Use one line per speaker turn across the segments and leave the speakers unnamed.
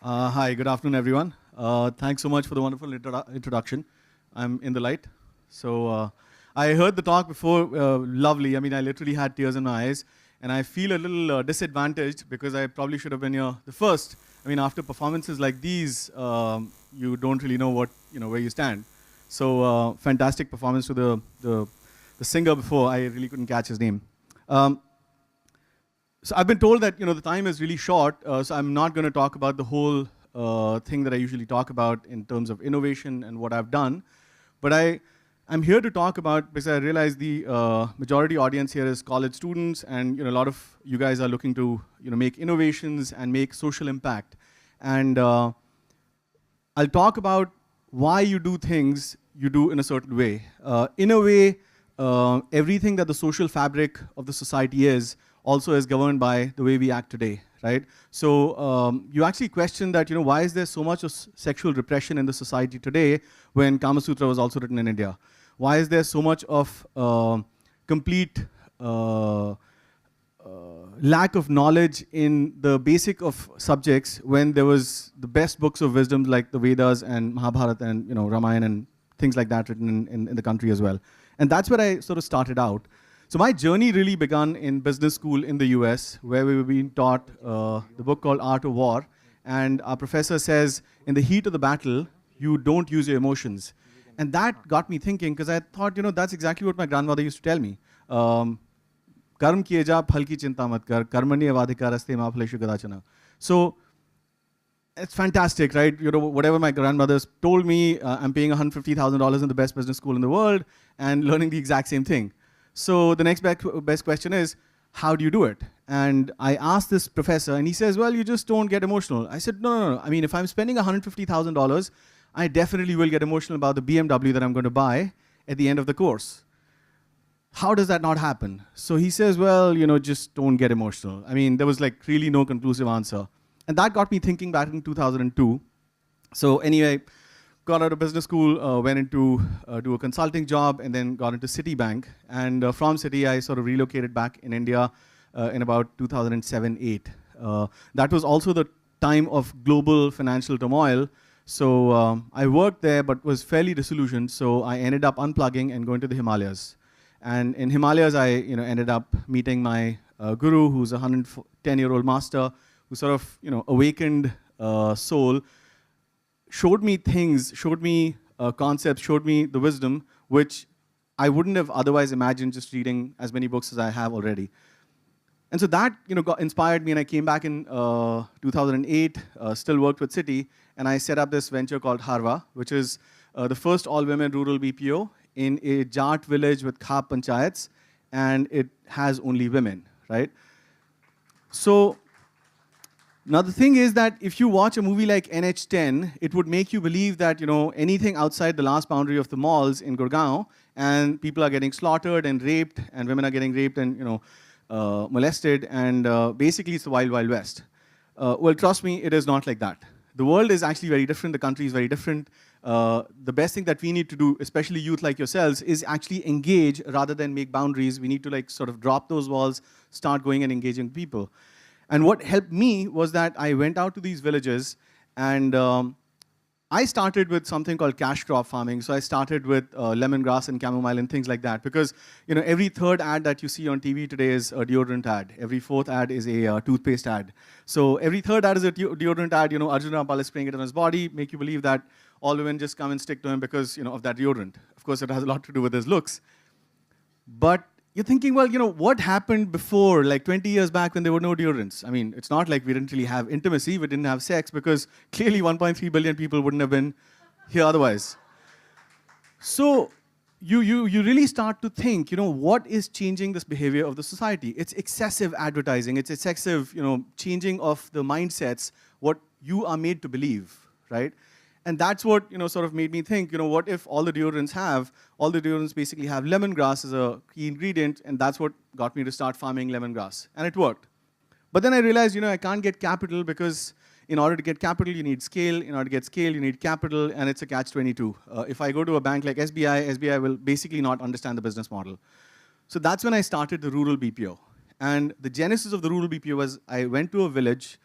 Hi, good afternoon, everyone. Thanks so much for the wonderful introduction. I'm in the light. So I heard the talk before, lovely. I mean, I literally had tears in my eyes, and I feel a little disadvantaged because I probably should have been here the first. I mean, after performances like these, you don't really know where you stand. So fantastic performance to the singer before. I really couldn't catch his name. Um, so I've been told that the time is really short, so I'm not going to talk about the whole thing that I usually talk about in terms of innovation and what I've done. But I'm here to talk about, because I realize the majority audience here is college students, and a lot of you guys are looking to make innovations and make social impact. And I'll talk about why you do things you do in a certain way. In a way, everything that the social fabric of the society is also is governed by the way we act today, right? So you actually question that, why is there so much of sexual repression in the society today when Kama Sutra was also written in India? Why is there so much of complete lack of knowledge in the basic of subjects when there was the best books of wisdom like the Vedas and Mahabharata and Ramayana and things like that written in the country as well? And that's where I sort of started out. So my journey really began in business school in the US, where we were being taught the book called Art of War. And our professor says, in the heat of the battle, you don't use your emotions. And that got me thinking, because I thought, that's exactly what my grandmother used to tell me. Karm kiye ja, phal ki chinta mat kar, karmani avadhikaraste ma phaleshu kadachana. So it's fantastic, right? Whatever my grandmother's told me, I'm paying $150,000 in the best business school in the world and learning the exact same thing. So the next best question is, how do you do it? And I asked this professor, and he says, well, you just don't get emotional. I said, no. I mean, if I'm spending $150,000, I definitely will get emotional about the BMW that I'm going to buy at the end of the course. How does that not happen? So he says, well, just don't get emotional. I mean, there was like really no conclusive answer. And that got me thinking back in 2002. So anyway, got out of business school, went into do a consulting job, and then got into Citibank. And from Citi, I sort of relocated back in India in about 2007-8. That was also the time of global financial turmoil. So I worked there, but was fairly disillusioned. So I ended up unplugging and going to the Himalayas. And in Himalayas, I ended up meeting my guru, who's a 110-year-old master, who sort of awakened soul, showed me things, showed me concepts, showed me the wisdom, which I wouldn't have otherwise imagined just reading as many books as I have already. And so that inspired me, and I came back in 2008, still worked with Citi, and I set up this venture called HarVa, which is the first all-women rural BPO in a Jat village with Khap panchayats, and it has only women, right? So now the thing is that if you watch a movie like NH10, it would make you believe that anything outside the last boundary of the malls in Gurgaon, and people are getting slaughtered and raped, and women are getting raped and molested, and basically it's the wild, wild west. Well, trust me, it is not like that. The world is actually very different. The country is very different. The best thing that we need to do, especially youth like yourselves, is actually engage rather than make boundaries. We need to sort of drop those walls, start going and engaging people. And what helped me was that I went out to these villages, and I started with something called cash crop farming. So I started with lemongrass and chamomile and things like that, because every third ad that you see on TV today is a deodorant ad. Every fourth ad is a toothpaste ad. So every third ad is a deodorant ad. Arjuna Rampal is spraying it on his body, make you believe that all women just come and stick to him because of that deodorant. Of course, it has a lot to do with his looks. But you're thinking, well, what happened before, like 20 years back when there were no deodorants? I mean, it's not like we didn't really have intimacy, we didn't have sex, because clearly 1.3 billion people wouldn't have been here otherwise. So you really start to think, what is changing this behavior of the society? It's excessive advertising, it's excessive, changing of the mindsets, what you are made to believe, right? And that's what sort of made me think, what if all the deodorants basically have lemongrass as a key ingredient, and that's what got me to start farming lemongrass. And it worked. But then I realized, I can't get capital, because in order to get capital, you need scale. In order to get scale, you need capital, and it's a catch-22. If I go to a bank like SBI will basically not understand the business model. So that's when I started the rural BPO. And the genesis of the rural BPO was I went to a village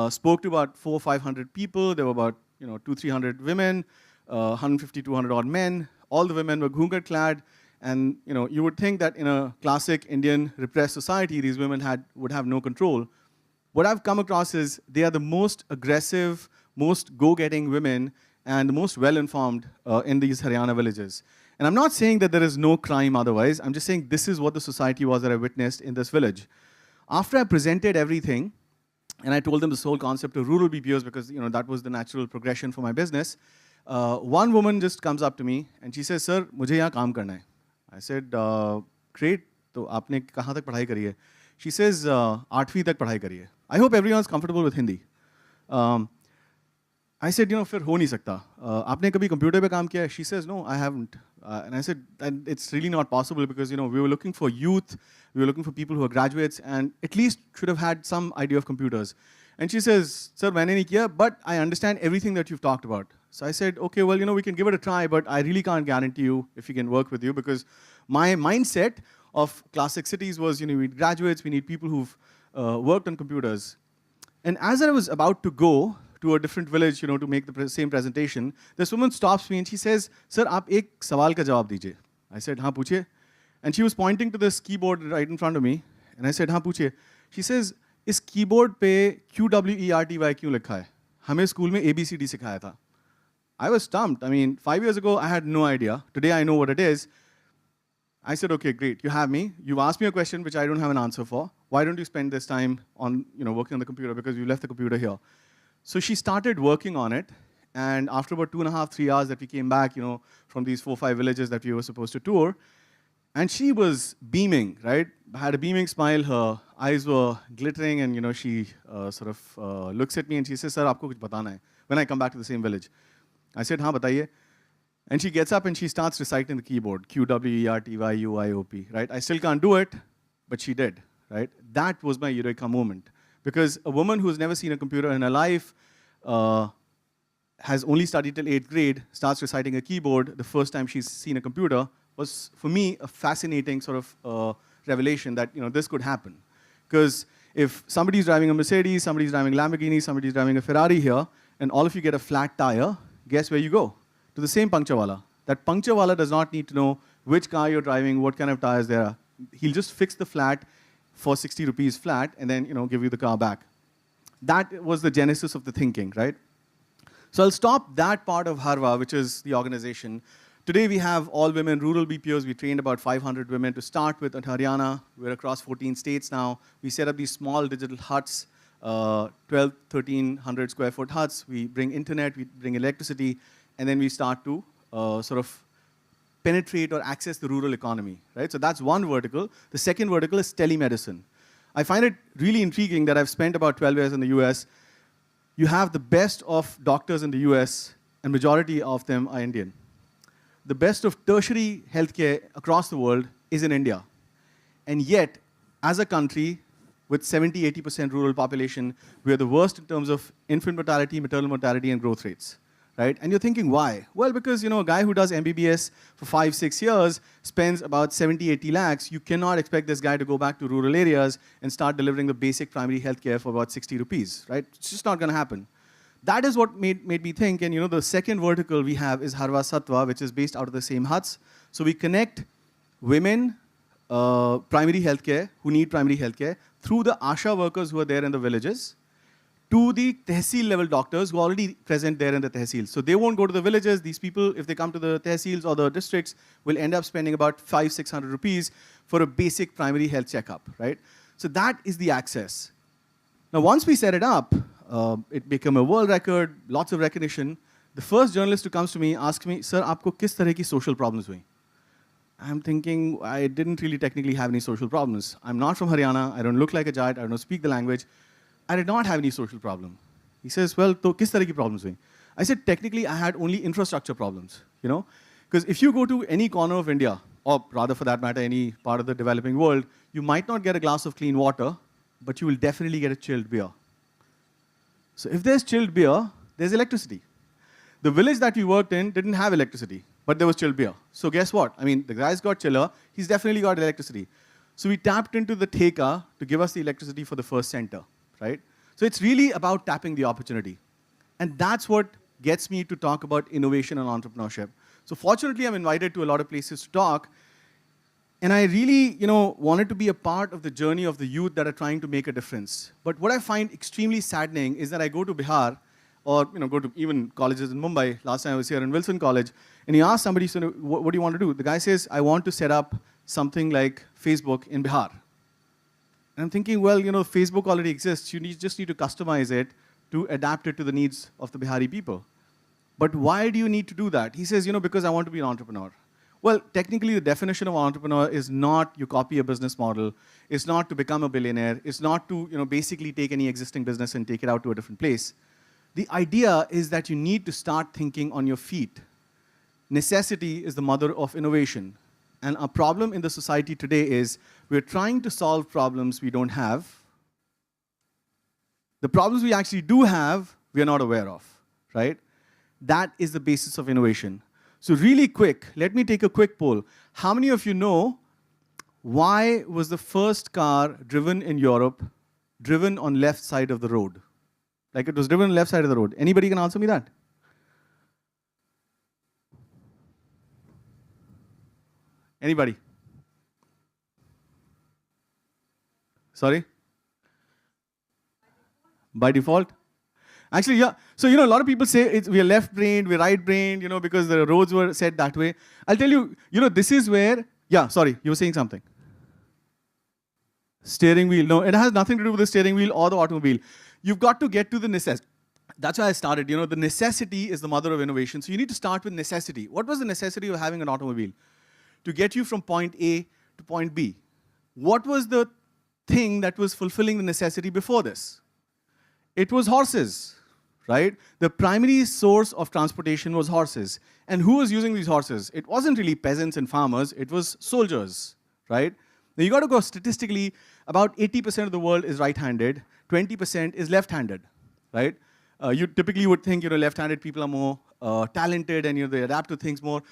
spoke to about 400 or 500 people. There were about 200-300 women, 150, 200 odd men. All the women were ghungat clad, and you would think that in a classic Indian repressed society, these women would have no control. What I've come across is they are the most aggressive, most go-getting women, and the most well-informed in these Haryana villages. And I'm not saying that there is no crime otherwise. I'm just saying this is what the society was that I witnessed in this village. After I presented everything, and I told them this whole concept of rural BPOs because that was the natural progression for my business, one woman just comes up to me and she says, "Sir, मुझे यहाँ काम करना है." I said, "Great. तो आपने कहाँ तक पढ़ाई करी है?" She says, "8वीं तक पढ़ाई करी है." I hope everyone's comfortable with Hindi. I said, फिर हो नहीं सकता. आपने कभी कंप्यूटर पे काम किया है? She says, "No, I haven't." And I said, and it's really not possible because, we were looking for youth, we were looking for people who are graduates and at least should have had some idea of computers. And she says, "Sir, मैंने नहीं किया, but I understand everything that you've talked about." So I said, "Okay, well, we can give it a try, but I really can't guarantee you if we can work with you because my mindset of classic cities was, we need graduates, we need people who've worked on computers." And as I was about to go to a different village, to make the same presentation, this woman stops me and she says, "Sir, आप एक सवाल का जवाब दीजिए." I said, "हाँ, पूछिए." And she was pointing to this keyboard right in front of me. And I said, "हाँ, पूछिए." She says, "इस keyboard पे QWERTY क्यों लिखा है? हमें स्कूल में ABCD सिखाया था." I was stumped. I mean, 5 years ago, I had no idea. Today, I know what it is. I said, "Okay, great. You have me. You've asked me a question which I don't have an answer for. Why don't you spend this time on, working on the computer because you left the computer here?" So she started working on it. And after about 2.5, 3 hours that we came back, from these 4 or 5 villages that we were supposed to tour, and she was beaming, right? Had a beaming smile. Her eyes were glittering, and she sort of looks at me and she says, "Sir, आपको कुछ बताना है." When I come back to the same village, I said, "हाँ, बताइए." And she gets up and she starts reciting the keyboard, QWERTYUIOP, right? I still can't do it, but she did, right? That was my eureka moment. Because a woman who's never seen a computer in her life, has only studied till 8th grade, starts reciting a keyboard the first time she's seen a computer, was for me a fascinating sort of revelation that this could happen. Because if somebody's driving a Mercedes, somebody's driving a Lamborghini, somebody's driving a Ferrari here, and all of you get a flat tire, guess where you go? To the same puncture wala. That puncture wala does not need to know which car you're driving, what kind of tires there are. He'll just fix the flat for 60 rupees flat and then give you the car back. That was the genesis of the thinking, right? So I'll stop that part of HarVa, which is the organization. Today we have all women rural BPOs. We trained about 500 women to start with in Haryana. We're across 14 states now. We set up these small digital huts, 12, 1,300 square foot huts. We bring internet, we bring electricity, and then we start to sort of penetrate or access the rural economy, right? So that's one vertical. The second vertical is telemedicine. I find it really intriguing that I've spent about 12 years in the US. You have the best of doctors in the US, and majority of them are Indian. The best of tertiary healthcare across the world is in India. And yet, as a country with 70, 80% rural population, we are the worst in terms of infant mortality, maternal mortality, and growth rates. Right? And you're thinking, why? Well, because a guy who does MBBS for 5, 6 years spends about 70, 80 lakhs. You cannot expect this guy to go back to rural areas and start delivering the basic primary health care for about 60 rupees, right? It's just not going to happen. That is what made me think, and the second vertical we have is HarVa Sattva, which is based out of the same huts. So we connect women, primary health care, who need primary health care, through the ASHA workers who are there in the villages, to the tehsil level doctors who are already present there in the tehsils. So they won't go to the villages. These people, if they come to the tehsils or the districts, will end up spending about 500, 600 rupees for a basic primary health checkup, right? So that is the access. Now, once we set it up, it became a world record, lots of recognition. The first journalist who comes to me asks me, "Sir, aapko kis tarah ki social problems hui?" I'm thinking, I didn't really technically have any social problems. I'm not from Haryana. I don't look like a Jat. I don't speak the language. I did not have any social problem. He says, "Well, to kis tarah ki problems hui?" I said, technically, I had only infrastructure problems, Because if you go to any corner of India, or rather for that matter, any part of the developing world, you might not get a glass of clean water, but you will definitely get a chilled beer. So if there's chilled beer, there's electricity. The village that we worked in didn't have electricity, but there was chilled beer. So guess what? I mean, the guy's got chiller, he's definitely got electricity. So we tapped into the Theka to give us the electricity for the first center, right? So it's really about tapping the opportunity. And that's what gets me to talk about innovation and entrepreneurship. So fortunately, I'm invited to a lot of places to talk. And I really, wanted to be a part of the journey of the youth that are trying to make a difference. But what I find extremely saddening is that I go to Bihar, or go to even colleges in Mumbai. Last time I was here in Wilson College, and you ask somebody, so what do you want to do? The guy says, I want to set up something like Facebook in Bihar. And I'm thinking, well, Facebook already exists. You just need to customize it to adapt it to the needs of the Bihari people. But why do you need to do that? He says, because I want to be an entrepreneur. Well, technically, the definition of an entrepreneur is not you copy a business model. It's not to become a billionaire. It's not to basically take any existing business and take it out to a different place. The idea is that you need to start thinking on your feet. Necessity is the mother of innovation. And our problem in the society today is we're trying to solve problems we don't have. The problems we actually do have, we are not aware of, right? That is the basis of innovation. So really quick, let me take a quick poll. How many of you know why was the first car driven in Europe driven on left side of the road? Like it was driven on left side of the road. Anybody can answer me that? Anybody? Sorry? By default? Actually, yeah. So, a lot of people say we are left-brained, we're right-brained, because the roads were set that way. I'll tell you, this is where, yeah, sorry, you were saying something. Steering wheel. No, it has nothing to do with the steering wheel or the automobile. You've got to get to the necessity. That's why I started. The necessity is the mother of innovation. So you need to start with necessity. What was the necessity of having an automobile? To get you from point A to point B. What was the thing that was fulfilling the necessity before this? It was horses, right? The primary source of transportation was horses. And who was using these horses? It wasn't really peasants and farmers. It was soldiers, right? Now you got to go statistically, about 80% of the world is right-handed, 20% is left-handed, right? You typically would think, left-handed people are more talented and they adapt to things more.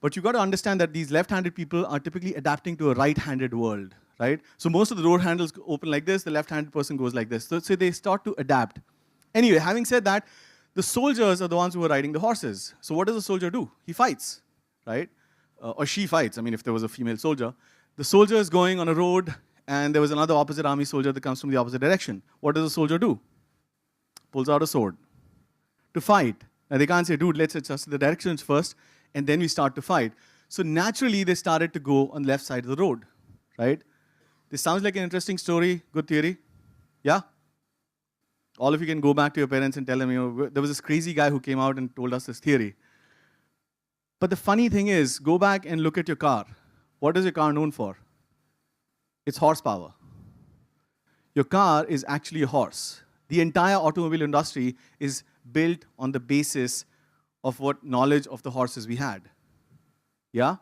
But you got to understand that these left-handed people are typically adapting to a right-handed world, right? So most of the door handles open like this, the left-handed person goes like this. So they start to adapt. Anyway, having said that, the soldiers are the ones who are riding the horses. So what does a soldier do? He fights, right? Or she fights, if there was a female soldier. The soldier is going on a road, and there was another opposite army soldier that comes from the opposite direction. What does the soldier do? Pulls out a sword to fight. Now they can't say, dude, let's adjust the directions first, and then we start to fight. So naturally, they started to go on the left side of the road, right? This sounds like an interesting story, good theory. Yeah? All of you can go back to your parents and tell them, there was this crazy guy who came out and told us this theory. But the funny thing is, go back and look at your car. What is your car known for? It's horsepower. Your car is actually a horse. The entire automobile industry is built on the basis of what knowledge of the horses we had. Yeah?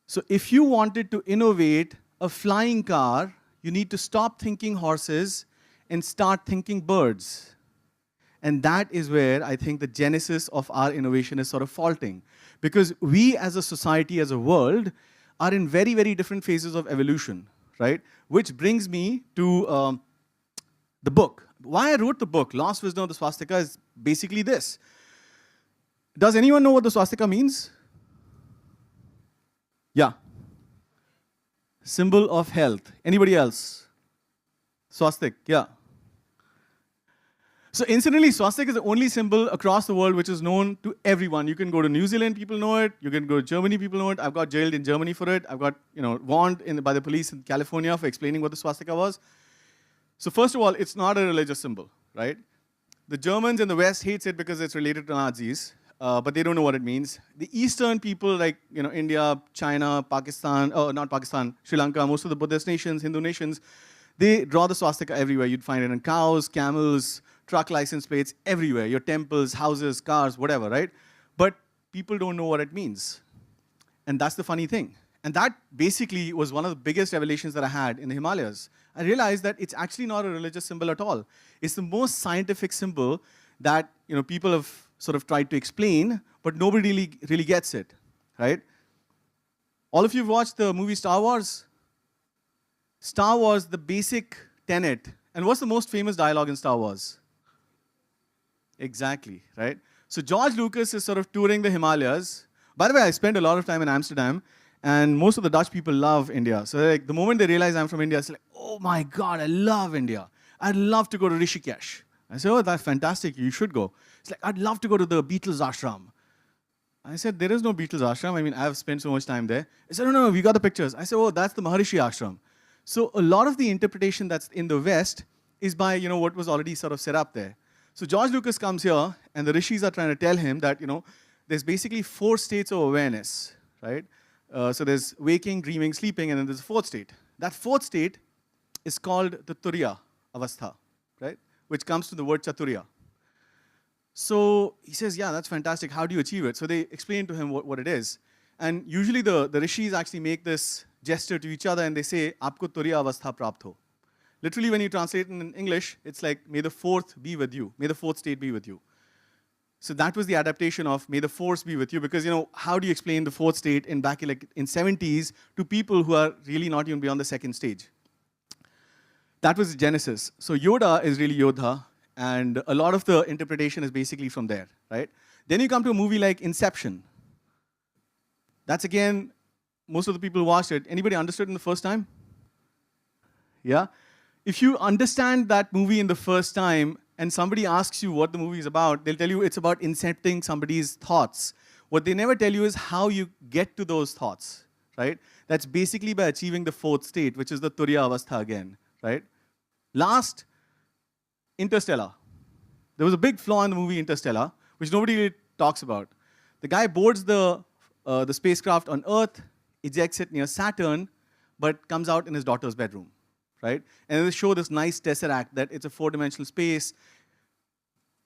So if you wanted to innovate a flying car, you need to stop thinking horses and start thinking birds. And that is where I think the genesis of our innovation is sort of faulting. Because we as a society, as a world, are in very, very different phases of evolution, right? Which brings me to the book. Why I wrote the book, Lost Wisdom of the Swastika, is basically this. Does anyone know what the swastika means? Yeah. Symbol of health. Anybody else? Swastik, yeah. So incidentally, swastika is the only symbol across the world which is known to everyone. You can go to New Zealand, people know it. You can go to Germany, people know it. I've got jailed in Germany for it. I've got warned by the police in California for explaining what the swastika was. So first of all, it's not a religious symbol, right? The Germans in the West hates it because it's related to Nazis, but they don't know what it means. The Eastern people like India, China, Pakistan, not Pakistan, Sri Lanka, most of the Buddhist nations, Hindu nations, they draw the swastika everywhere. You'd find it in cows, camels, truck license plates, everywhere. Your temples, houses, cars, whatever, right? But people don't know what it means. And that's the funny thing. And that basically was one of the biggest revelations that I had in the Himalayas. I realized that it's actually not a religious symbol at all. It's the most scientific symbol that people have sort of tried to explain, but nobody really gets it, right? All of you have watched the movie Star Wars? Star Wars, the basic tenet And what's the most famous dialogue in Star Wars? Exactly, right? So George Lucas is sort of touring the Himalayas. By the way, I spent a lot of time in Amsterdam, and most of the Dutch people love India. So like, the moment they realize I'm from India, it's like, oh my God, I love India. I'd love to go to Rishikesh. I said, oh, that's fantastic, you should go. It's like, I'd love to go to the Beatles ashram. I said, there is no Beatles ashram. I mean, I've spent so much time there. I said, no, we got the pictures. I said, oh, that's the Maharishi ashram. So a lot of the interpretation that's in the West is by, what was already sort of set up there. So George Lucas comes here, and the rishis are trying to tell him that, there's basically 4 states of awareness, right? So there's waking, dreaming, sleeping, and then there's a 4th state. That 4th state is called the Turiya Avastha, right? Which comes from the word Chaturya. So he says, yeah, that's fantastic. How do you achieve it? So they explain to him what it is. And usually the rishis actually make this gesture to each other, and they say, Aapko Turiya Avastha prapt ho. Literally, when you translate it in English, it's like, may the 4th be with you. May the 4th state be with you. So that was the adaptation of may the force be with you, because, how do you explain the 4th state in 70s to people who are really not even beyond the 2nd stage? That was the genesis. So Yoda is really Yodha, and a lot of the interpretation is basically from there, right? Then you come to a movie like Inception. That's again, most of the people who watched it, anybody understood in the first time? Yeah? If you understand that movie in the first time, and somebody asks you what the movie is about, they'll tell you it's about incepting somebody's thoughts. What they never tell you is how you get to those thoughts, right? That's basically by achieving the 4th state, which is the Turiya Avastha again, right? Last, Interstellar. There was a big flaw in the movie Interstellar, which nobody really talks about. The guy boards the spacecraft on Earth, ejects it near Saturn, but comes out in his daughter's bedroom, right? And they show this nice tesseract that it's a 4-dimensional space.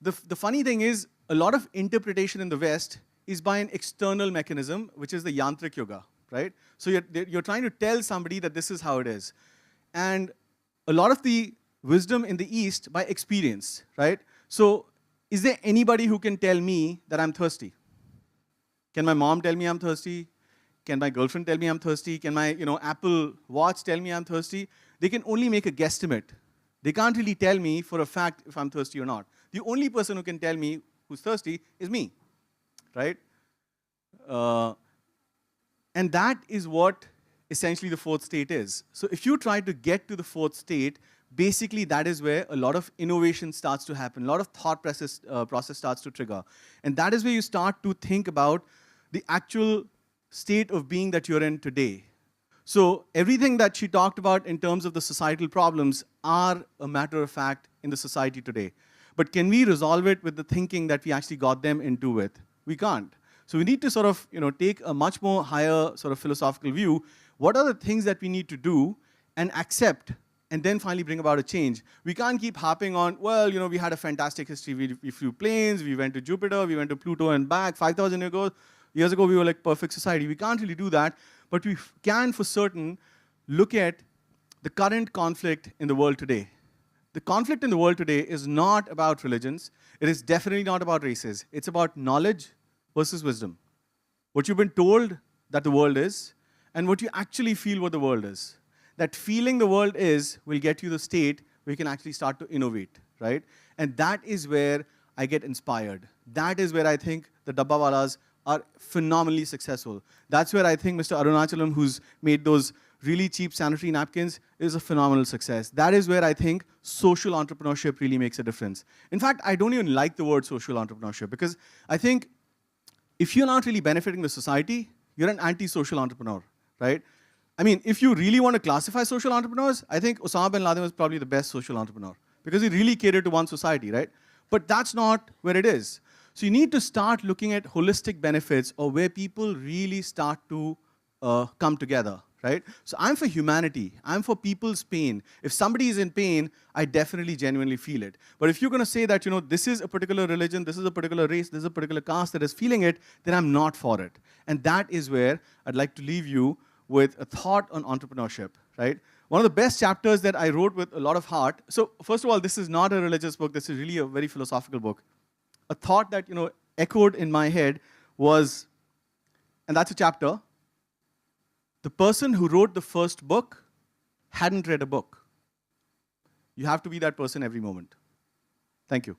The funny thing is, a lot of interpretation in the West is by an external mechanism, which is the Yantrik Yoga, right? So you're trying to tell somebody that this is how it is. And a lot of the wisdom in the East by experience, right? So is there anybody who can tell me that I'm thirsty? Can my mom tell me I'm thirsty? Can my girlfriend tell me I'm thirsty? Can my Apple Watch tell me I'm thirsty? They can only make a guesstimate. They can't really tell me for a fact if I'm thirsty or not. The only person who can tell me who's thirsty is me, right? And that is what essentially the 4th state is. So if you try to get to the 4th state, basically that is where a lot of innovation starts to happen, a lot of thought process starts to trigger. And that is where you start to think about the actual state of being that you're in today. So everything that she talked about in terms of the societal problems are a matter of fact in the society today. But can we resolve it with the thinking that we actually got them into with? We can't. So we need to sort of take a much more higher sort of philosophical view. What are the things that we need to do and accept, and then finally bring about a change? We can't keep harping on, well, we had a fantastic history. We flew planes, we went to Jupiter, we went to Pluto and back 5,000 years ago, we were like perfect society. We can't really do that, but we can for certain look at the current conflict in the world today. The conflict in the world today is not about religions. It is definitely not about races. It's about knowledge versus wisdom. What you've been told that the world is, and what you actually feel what the world is. That feeling the world is will get you the state where you can actually start to innovate, right? And that is where I get inspired. That is where I think the Dabbawalas are phenomenally successful. That's where I think Mr. Arunachalam, who's made those really cheap sanitary napkins, is a phenomenal success. That is where I think social entrepreneurship really makes a difference. In fact, I don't even like the word social entrepreneurship, because I think if you're not really benefiting the society, you're an anti-social entrepreneur, right? I mean, if you really want to classify social entrepreneurs, I think Osama bin Laden was probably the best social entrepreneur, because he really catered to one society, right? But that's not where it is. So you need to start looking at holistic benefits, or where people really start to come together, right? So I'm for humanity. I'm for people's pain. If somebody is in pain, I definitely genuinely feel it. But if you're going to say that, this is a particular religion, this is a particular race, this is a particular caste that is feeling it, then I'm not for it. And that is where I'd like to leave you with a thought on entrepreneurship, right? One of the best chapters that I wrote with a lot of heart. So first of all, this is not a religious book. This is really a very philosophical book. A thought that, echoed in my head was, and that's a chapter, the person who wrote the first book hadn't read a book. You have to be that person every moment. Thank you.